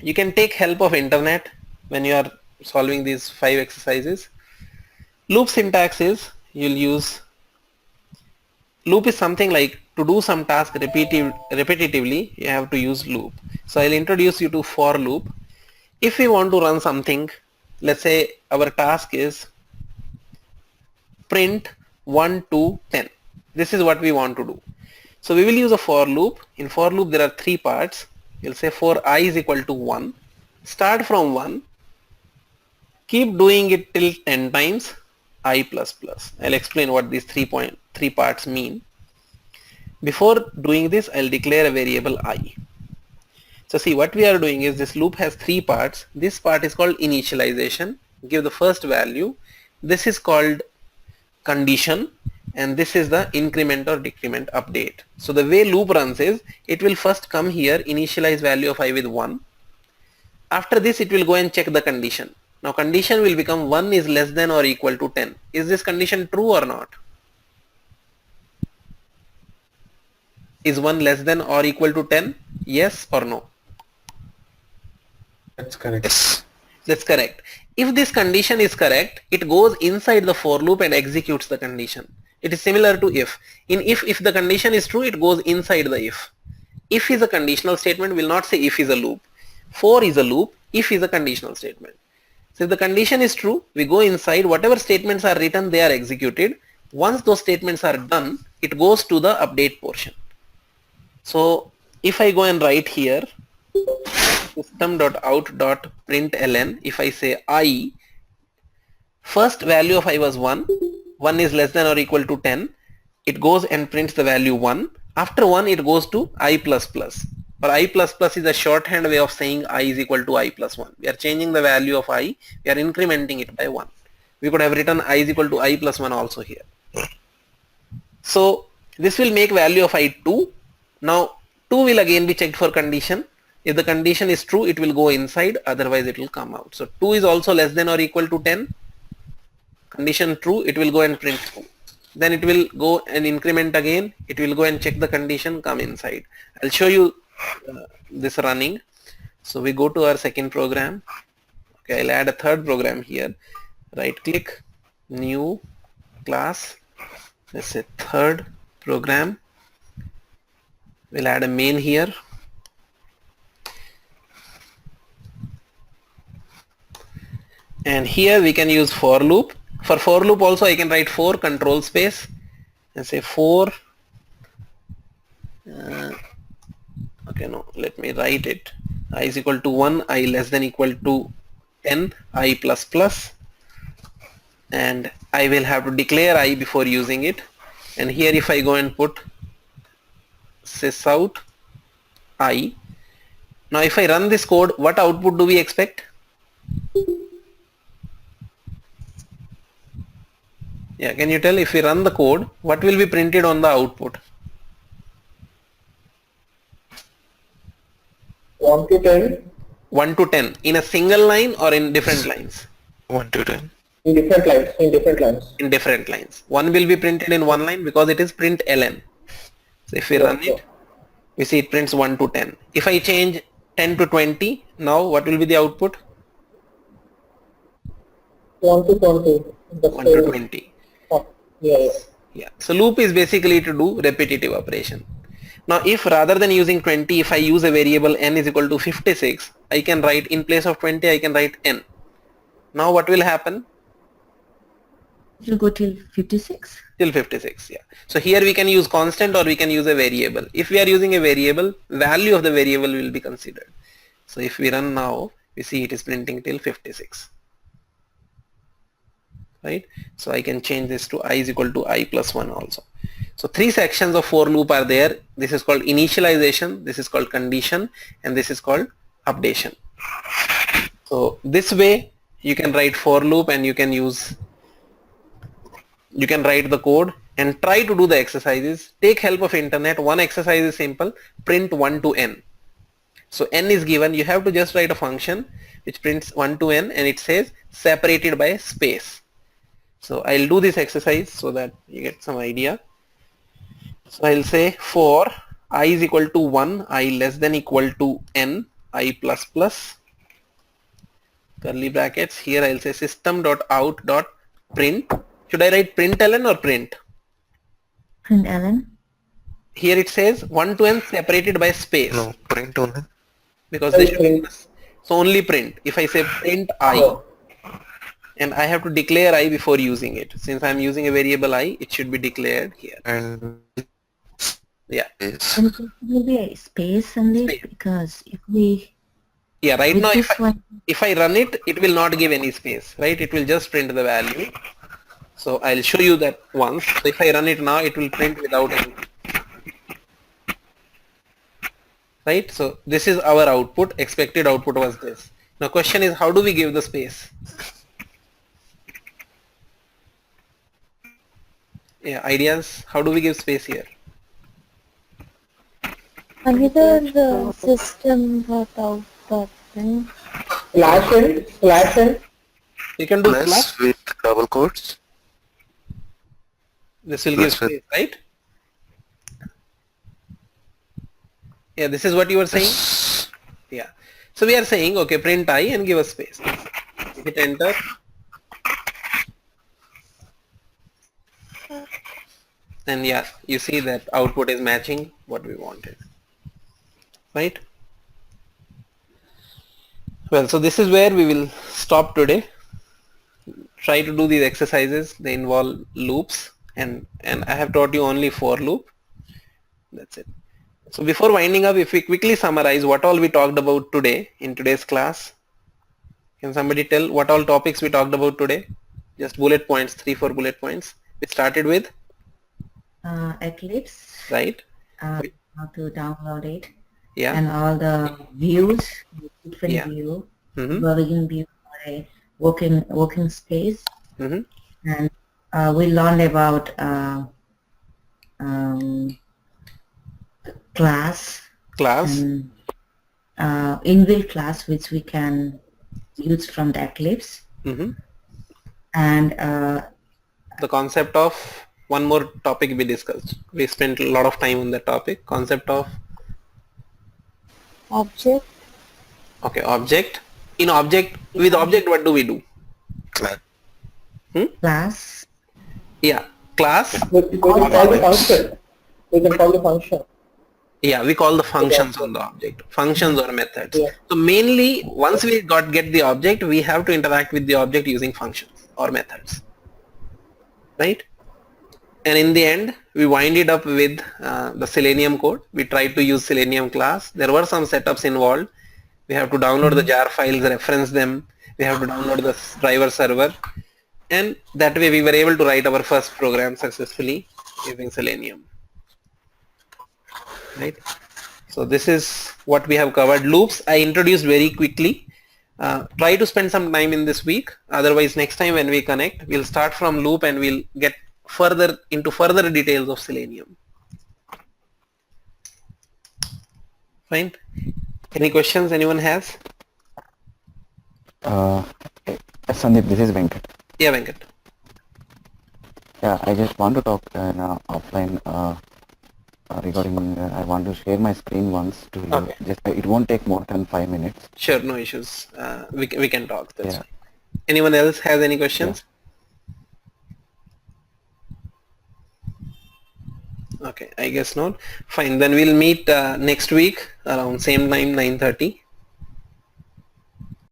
You can take help of internet when you are solving these 5 exercises. Loop syntax is, you'll use, loop is something like to do some task repetitively, you have to use loop. So I'll introduce you to for loop. If we want to run something, let's say our task is print 1 to 10. This is what we want to do. So we will use a for loop. In for loop there are 3 parts. You'll say for I is equal to 1. Start from 1. Keep doing it till 10 times I plus plus. I'll explain what these 3 parts mean. Before doing this, I'll declare a variable I. So see, what we are doing is, this loop has 3 parts. This part is called initialization. Give the first value. This is called condition, and this is the increment or decrement update. So the way loop runs is, it will first come here, initialize value of I with 1. After this, it will go and check the condition. Now condition will become 1 is less than or equal to 10. Is this condition true or not? Is 1 less than or equal to 10? Yes or no? That's correct. Yes. That's correct. If this condition is correct, it goes inside the for loop and executes the condition. It is similar to if. In if the condition is true, it goes inside the if. If is a conditional statement, will not say if is a loop. For is a loop, if is a conditional statement. So if the condition is true, we go inside, whatever statements are written, they are executed. Once those statements are done, it goes to the update portion. So if I go and write here system.out.println, if I say I, first value of I was 1, 1 is less than or equal to 10, it goes and prints the value 1. After 1, it goes to I plus plus. Or I plus plus is a shorthand way of saying I is equal to I plus 1. We are changing the value of I, we are incrementing it by 1. We could have written I is equal to I plus 1 also here. So this will make value of I 2. Now 2 will again be checked for condition. If the condition is true, it will go inside, otherwise it will come out. So 2 is also less than or equal to 10. Condition true, it will go and print 2. Then it will go and increment again. It will go and check the condition, come inside. I'll show you this running. So we go to our second program. Okay, I'll add a third program here. Right click, new class. Let's say third program. We'll add a main here. And here we can use for loop. For loop also I can write for control space and say for okay, no, let me write it. I is equal to 1, I less than equal to 10, I plus plus, and I will have to declare I before using it. And here if I go and put sysout I, now if I run this code, what output do we expect? Yeah, can you tell, if we run the code, what will be printed on the output? 1 to 10. 1 to 10 in a single line or in different lines? 1 to 10. In different lines. In different lines. In different lines. 1 will be printed in one line because it is print ln. So if we run it, we see it prints 1 to 10. If I change 10 to 20, now what will be the output? 1 to 20. 1 to 20. Yeah. Yeah. So loop is basically to do repetitive operation. Now if rather than using 20, if I use a variable n is equal to 56, I can write, in place of 20, I can write n. Now what will happen? It will go till 56. Till 56, yeah. So here we can use constant or we can use a variable. If we are using a variable, value of the variable will be considered. So if we run now, we see it is printing till 56. Right? So I can change this to I is equal to I plus 1 also. So 3 sections of for loop are there. This is called initialization, this is called condition, and this is called updation. So this way you can write for loop and you can write the code and try to do the exercises. Take help of internet. One exercise is simple, print 1 to n. So n is given, you have to just write a function which prints 1 to n and it says separated by space. So I'll do this exercise so that you get some idea. So I'll say for I is equal to 1, I less than equal to n, I plus plus curly brackets. Here I'll say system.out.print. Should I write println or print? println. Here it says 1 to n separated by space. No, print only. Because they should be Print. so only print. If I say print I, Oh, and I have to declare I before using it. Since I'm using a variable I, it should be declared here. And Yeah. is And there will be a space in it Space. because if we Yeah, right with now this one, if I run it, it will not give any space, right? It will just print the value. So I'll show you that once. So if I run it now, it will print without any. Right? So this is our output. Expected output was this. Now question is, how do we give the space? Yeah, ideas? How do we give space here? Either the system.out.print. slash n. You can do plus plus. with double quotes. This will give Plus with- space, right? Yeah, this is what you were saying? Yes. Yeah. So we are saying, okay, print I and give a space. Hit enter. And yeah, you see that output is matching what we wanted. Right? Well, so this is where we will stop today. Try to do these exercises. They involve loops and I have taught you only for loop. That's it. So before winding up, if we quickly summarize what all we talked about today in today's class. Can somebody tell what all topics we talked about today? Just bullet points, 3-4 bullet points. We started with, Eclipse, right? how to download it, Yeah. and all the views, different Yeah. view, Mm-hmm. working view, or a working space, Mm-hmm. and we learned about class Class. and inbuilt class which we can use from the Eclipse, Mm-hmm. and The concept of one more topic we discussed. We spent a lot of time on that topic. Concept of, Object. okay, object. In object, with object, what do we do? Class. class. Yeah. Class. We can call the function. We can call the function. Yeah, we call the functions on the object, functions or methods. Yeah. So mainly, once we get the object, we have to interact with the object using functions or methods, right? And in the end, we wind it up with the Selenium code. We tried to use Selenium class. There were some setups involved. We have to download the jar files, reference them. We have to download the driver server. And that way we were able to write our first program successfully using Selenium. Right? So this is what we have covered. Loops I introduced very quickly. Try to spend some time in this week. Otherwise next time when we connect, we'll start from loop and we'll get further into further details of Selenium. Fine. Any questions anyone has? Sandeep, this is Venkat. Yeah, Venkat. Yeah, I just want to talk offline regarding. I want to share my screen once to you. Okay. Just it won't take more than 5 minutes. Sure, no issues. We can talk. That's Yeah. fine. Anyone else has any questions? Okay, I guess not. Fine, then we'll meet next week around same time 9:30.